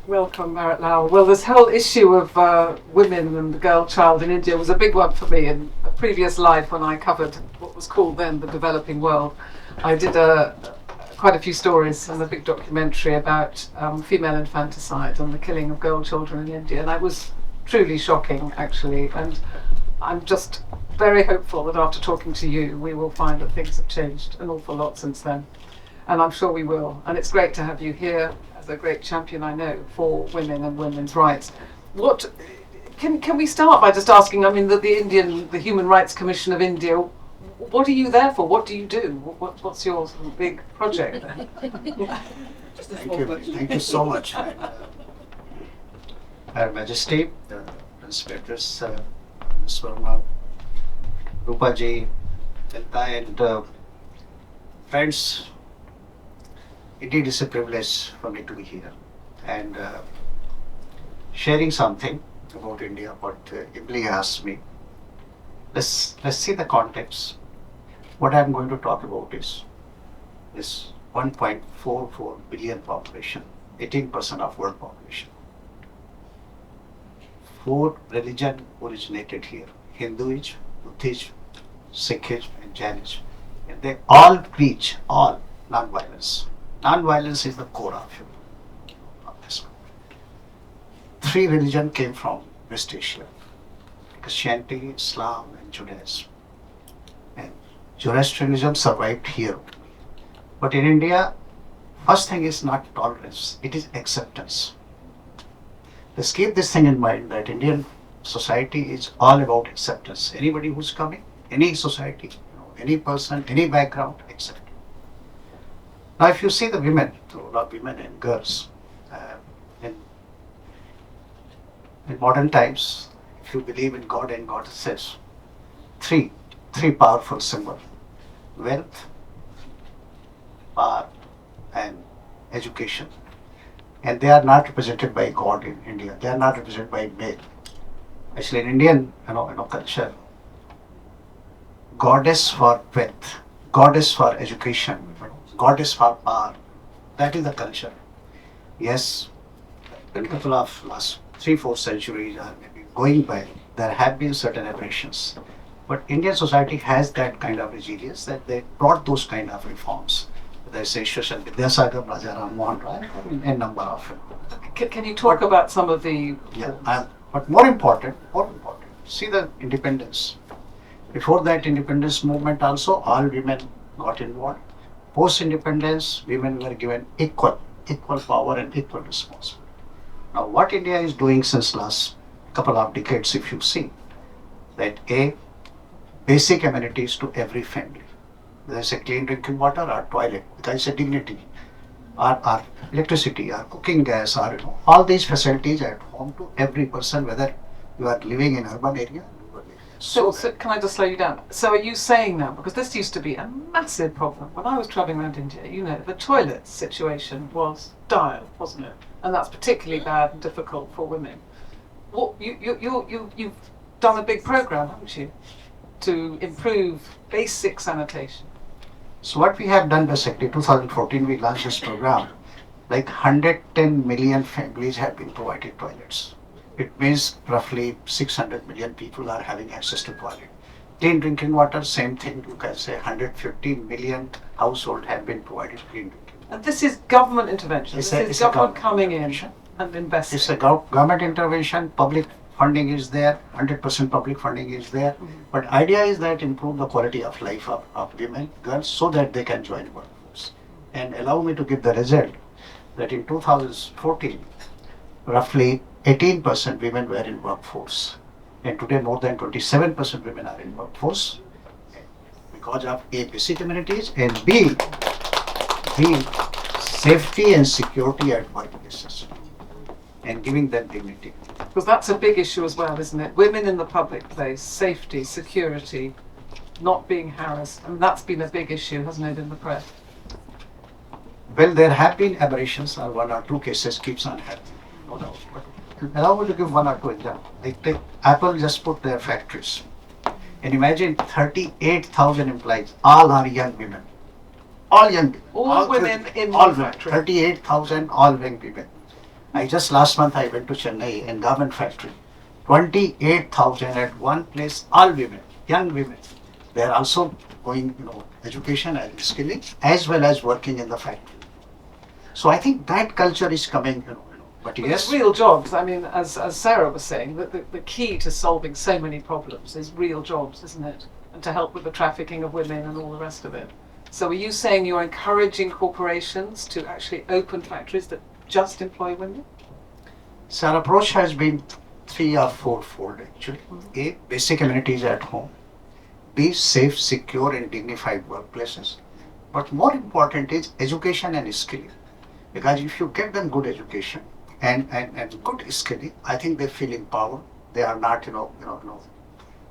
Welcome, Bharat Lal. Well, this whole issue of women and the girl child in India was a big one for me in a previous life when I covered what was called then the developing world. I did quite a few stories and a big documentary about female infanticide and the killing of girl children in India, and that was truly shocking, actually. And I'm just very hopeful that after talking to you, we will find that things have changed an awful lot since then. And I'm sure we will. And it's great to have you here as a great champion, I know, for women and women's rights. What can we start by just asking? I mean, the Human Rights Commission of India. What are you there for? What do you do? What's your sort of big project there? Thank you so much. Her Majesty, the Prince Beatrice, Ms. Verma, Rupa ji, and friends. Indeed, it's a privilege for me to be here and sharing something about India. What Emily asked me. Let's see the context. What I'm going to talk about is this 1.44 billion population, 18% of world population. 4 religions originated here: Hinduism, Buddhism, Sikhism, and Jainism, and they all preach non-violence. Non-violence is the core of this. 3 religions came from West Asia: Christianity, Islam, and Judaism. And Zoroastrianism survived here. But in India, first thing is not tolerance, it is acceptance. Let's keep this thing in mind that Indian society is all about acceptance. Anybody who's coming, any society, any person, any background, accept. Now, if you see the women, the role of women and girls, in modern times, if you believe in God and goddesses, three powerful symbols: wealth, power, and education. And they are not represented by God in India. They are not represented by male. Actually, in Indian culture, goddess for wealth, goddess for education, goddess for power. That is the culture. Yes, in a couple of last 3-4 centuries or maybe going by, there have been certain aberrations. But Indian society has that kind of resilience that they brought those kind of reforms. There's Shashal Vidyasagar, Rajaram Mohan Rai, a number of them. Can you talk about some of the... Yeah, but more important, see the independence. Before that independence movement also, all women got involved. Post-independence, women were given equal power and equal responsibility. Now, what India is doing since last couple of decades, if you see, that basic amenities to every family. There's a clean drinking water or toilet, there's a dignity, or electricity, or cooking gas, or all these facilities at home to every person, whether you are living in urban area. So can I just slow you down? So are you saying now, because this used to be a massive problem when I was travelling around India, the toilet situation was dire, wasn't it? And that's particularly bad and difficult for women. You've done a big programme, haven't you, to improve basic sanitation? So what we have done basically, 2014 we launched this program. Like 110 million families have been provided toilets. It means roughly 600 million people are having access to toilet. Clean drinking water, same thing. You can say 150 million households have been provided clean drinking water. And this is government intervention. This is government coming in and investing. It's a government intervention. Public funding is there. 100% public funding is there. Mm-hmm. But idea is that improve the quality of life of women, girls, so that they can join workforce. And allow me to give the result that in 2014, roughly 18% women were in workforce, and today more than 27% women are in workforce because of A, basic amenities, and B, safety and security at workplaces and giving them dignity. Because that's a big issue as well, isn't it? Women in the public place, safety, security, not being harassed, and that's been a big issue, hasn't it, in the press? Well, there have been aberrations, or 1 or 2 cases keeps on happening, no doubt. But allow me to give 1 or 2 examples. Like Apple just put their factories, and imagine 38,000 employees, all are young women. All young women. All women in one factory. 38,000 all young women. Just last month I went to Chennai in garment factory. 28,000 at one place, all women, young women. They are also going, education and skilling as well as working in the factory. So I think that culture is coming, But But yes, it's real jobs. I mean, as Sarah was saying, that the key to solving so many problems is real jobs, isn't it? And to help with the trafficking of women and all the rest of it. So are you saying you're encouraging corporations to actually open factories that just employ women? so our approach has been 3 or 4-fold actually. A, basic amenities at home. B, safe, secure and dignified workplaces. But more important is education and skilling. Because if you give them good education and good skilling, I think they feel empowered. They are not,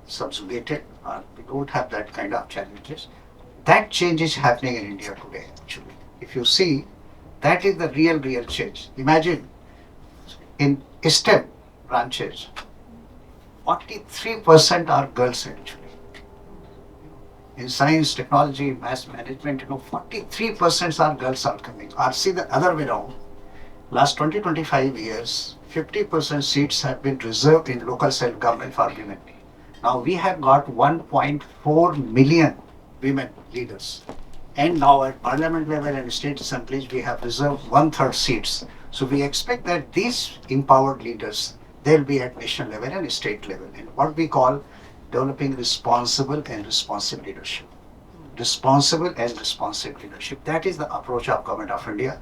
subjugated. We don't have that kind of challenges. That change is happening in India today actually. If you see, that is the real change. Imagine in STEM branches, 43% are girls actually. In science, technology, mass management, 43% are girls are coming. Or see the other way around. Last 20-25 years, 50% seats have been reserved in local self-government for women. Now we have got 1.4 million women leaders. And now at parliament level and state assemblies, we have reserved 1/3 seats. So we expect that these empowered leaders, they'll be at national level and state level. And what we call developing responsible and responsive leadership. Responsible and responsive leadership. That is the approach of Government of India.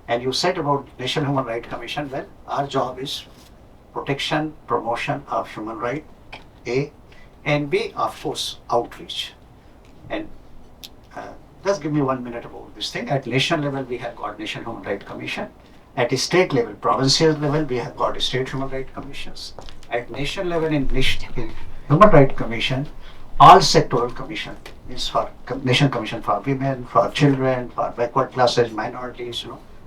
And you said about National Human Rights Commission. Well, our job is protection, promotion of human rights, A, and B, of course, outreach. And just give me 1 minute about this thing. At national level, we have got National Human Rights Commission. At state level, provincial level, we have got state human rights commissions. At national level, in Human Rights Commission, all sectoral commission is for National Commission for Women, for Children, for backward classes, minorities,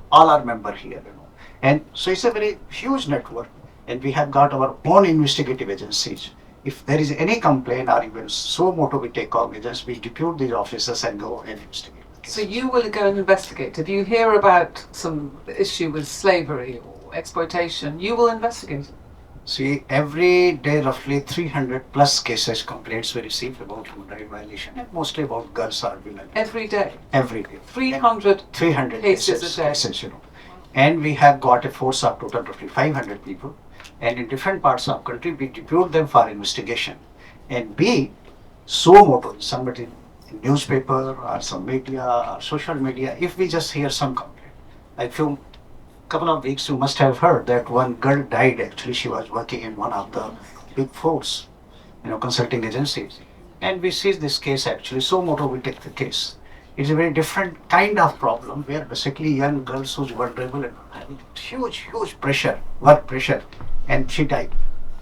all are member here, And so it's a very huge network, and we have got our own investigative agencies. If there is any complaint or even so moto we take cognizance, we depute these officers and go and investigate. So you will go and investigate. If you hear about some issue with slavery or exploitation, you will investigate. See, every day roughly 300 plus cases, complaints we receive about human rights violation, and mostly about girls or women. Every day? Every day. 300 cases a day. Cases, And we have got a force of total roughly 500 people. And in different parts of the country, we depute them for investigation. And B, so moto, somebody in newspaper or some media or social media, if we just hear some complaint, like couple of weeks you must have heard that one girl died actually. She was working in one of the big fours, consulting agencies. And we see this case actually, so moto we take the case. It's a very different kind of problem where basically young girls who's vulnerable and having huge pressure, work pressure, and she died.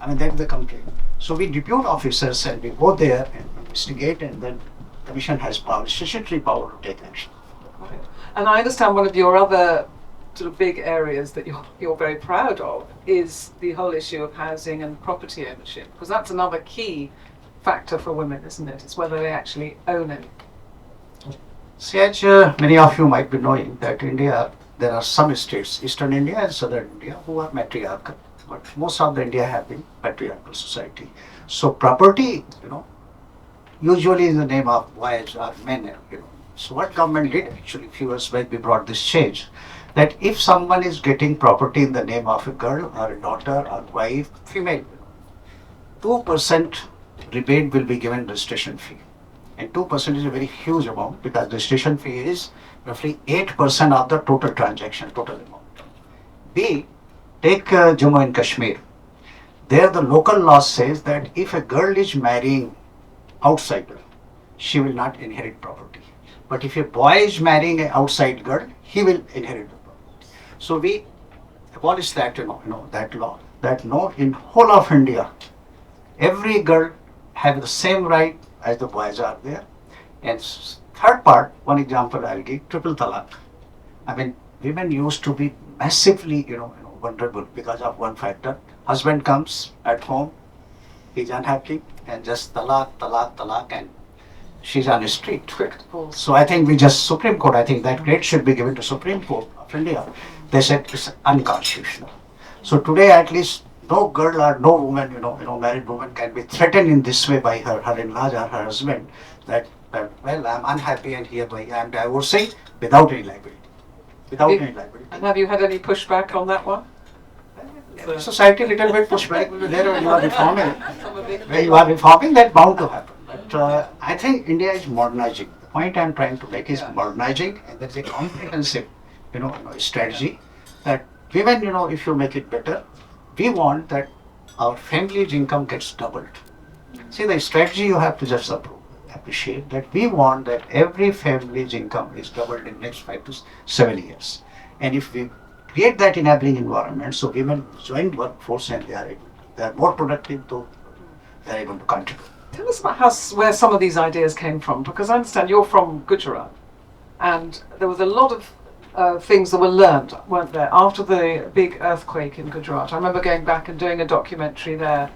I mean, that's the complaint. So we depute officers and we go there and investigate, and then the commission has power, statutory power to take action. Right. And I understand one of your other sort of big areas that you're very proud of is the whole issue of housing and property ownership, because that's another key factor for women, isn't it? It's whether they actually own it. See, as many of you might be knowing that India, there are some states, Eastern India and Southern India, who are matriarchal, but most of the India have been patriarchal society. So property, usually in the name of boys or men, So what government did actually, few years back, we brought this change, that if someone is getting property in the name of a girl or a daughter or wife, female, 2% rebate will be given registration fee. And 2% is a very huge amount because the registration fee is roughly 8% of the total transaction, total amount. B, take Jammu and Kashmir. There the local law says that if a girl is marrying outsider, she will not inherit property. But if a boy is marrying an outside girl, he will inherit the property. So we abolished that, that law. That no, in whole of India, every girl have the same right as the boys are there. And third part, one example I'll give, triple talaq. I mean, women used to be massively, vulnerable because of one factor. Husband comes at home, he's unhappy, and just talaq, and she's on the street. So I think Supreme Court, I think that grade should be given to Supreme Court of India, They said it's unconstitutional. So today, at least, no girl or no woman, married woman can be threatened in this way by her in-laws or her husband that well, I'm unhappy and hereby I'm divorcing without any liability. Without any liability. And have you had any pushback on that one? Society little bit pushback will be there when you are reforming. When you are reforming, that's bound to happen. But I think India is modernizing. The point I'm trying to make is modernizing, and there's a comprehensive, strategy that women, if you make it better, we want that our family's income gets doubled. See, the strategy you have to just appreciate that we want that every family's income is doubled in next 5 to 7 years. And if we create that enabling environment, so women join workforce and they are more productive, though they are able to contribute. Tell us about where some of these ideas came from, because I understand you're from Gujarat, and there was a lot of things that were learned, weren't there, after the big earthquake in Gujarat. I remember going back and doing a documentary there,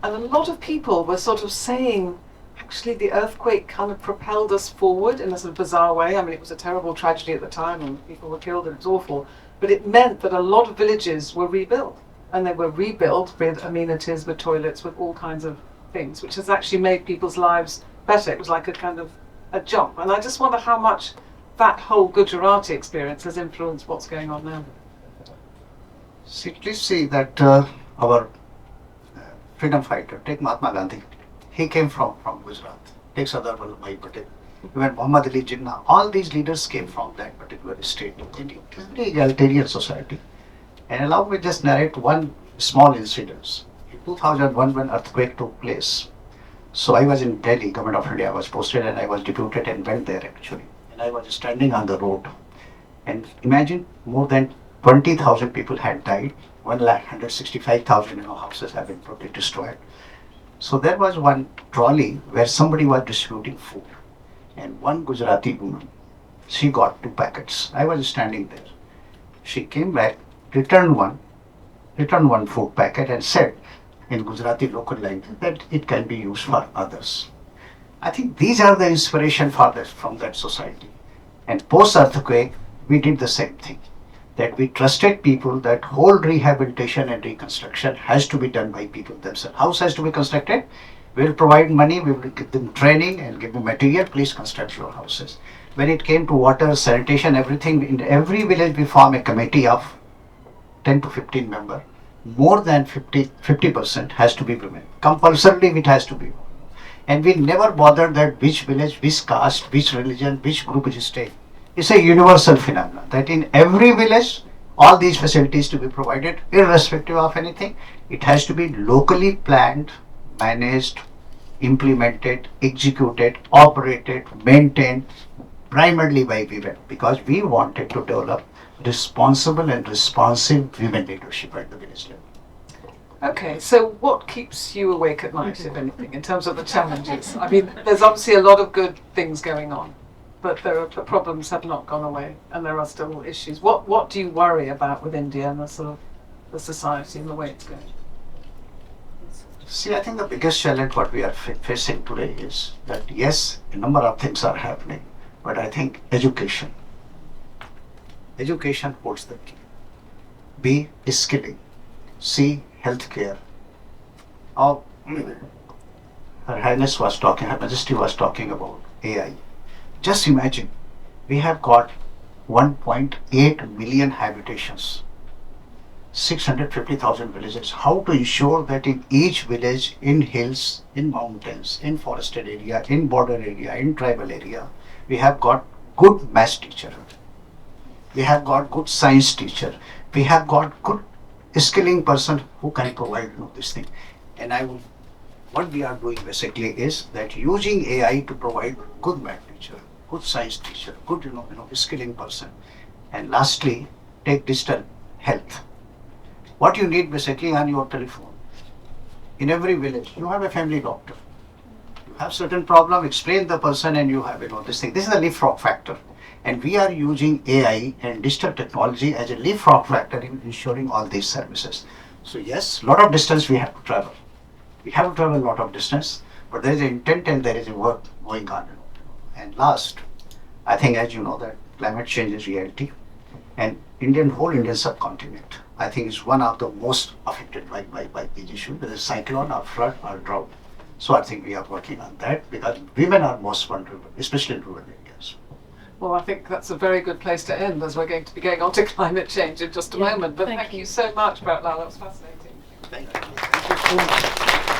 and a lot of people were sort of saying, actually the earthquake kind of propelled us forward in a sort of bizarre way. I mean, it was a terrible tragedy at the time and people were killed and it was awful, but it meant that a lot of villages were rebuilt, and they were rebuilt with amenities, with toilets, with all kinds of things, which has actually made people's lives better. It was like a kind of a jump, and I just wonder how much that whole Gujarati experience has influenced what's going on now. See, please see that our freedom fighter, take Mahatma Gandhi, he came from Gujarat. Take Sardar Vallabhbhai Patel, even Muhammad Ali Jinnah, all these leaders came from that particular state, in a egalitarian society. And allow me just narrate one small incident. In 2001, when earthquake took place, so I was in Delhi, Government of India, I was posted and I was deputed and went there actually. And I was standing on the road. And imagine more than 20,000 people had died, 1,165,000 houses have been totally destroyed. So there was one trolley where somebody was distributing food. And one Gujarati woman, she got 2 packets. I was standing there. She came back, returned one food packet and said in Gujarati local language that it can be used for others. I think these are the inspiration from that society. And post-earthquake, we did the same thing. That we trusted people that whole rehabilitation and reconstruction has to be done by people themselves. House has to be constructed. We will provide money, we will give them training and give them material, please construct your houses. When it came to water, sanitation, everything, in every village we form a committee of 10 to 15 members. More than 50% has to be women. Compulsorily it has to be. And we never bothered that which village, which caste, which religion, which group is staying. It's a universal phenomenon that in every village, all these facilities to be provided, irrespective of anything. It has to be locally planned, managed, implemented, executed, operated, maintained, primarily by women, because we wanted to develop responsible and responsive women leadership at the village level. Okay, so what keeps you awake at night, if anything, in terms of the challenges? I mean, there's obviously a lot of good things going on, but the problems have not gone away, and there are still issues. What do you worry about with India and the society and the way it's going? See, I think the biggest challenge what we are facing today is that yes, a number of things are happening, but I think education holds the key. B, skilling. C, healthcare. Her Highness was talking, Her Majesty was talking about AI. Just imagine, we have got 1.8 million habitations, 650,000 villages. How to ensure that in each village, in hills, in mountains, in forested area, in border area, in tribal area, we have got good maths teacher. We have got good science teacher. We have got good skilling person who can provide this thing. And what we are doing basically is that using AI to provide good math teacher, good science teacher, good skilling person. And lastly, take digital health. What you need basically on your telephone. In every village, you have a family doctor. You have certain problem, explain the person and you have this thing. This is the leapfrog factor. And we are using AI and digital technology as a leapfrog factor in ensuring all these services. So yes, a lot of distance we have to travel. We have to travel a lot of distance, but there is an intent and there is a work going on. And last, I think as you know that climate change is reality. And whole Indian subcontinent, I think, is one of the most affected by these issues, whether it's cyclone or flood or drought. So I think we are working on that because women are most vulnerable, especially in rural areas. Well, I think that's a very good place to end, as we're going to be going on to climate change in just a moment. But thank you so much, Bharat Lal. That was fascinating. Thank you so much.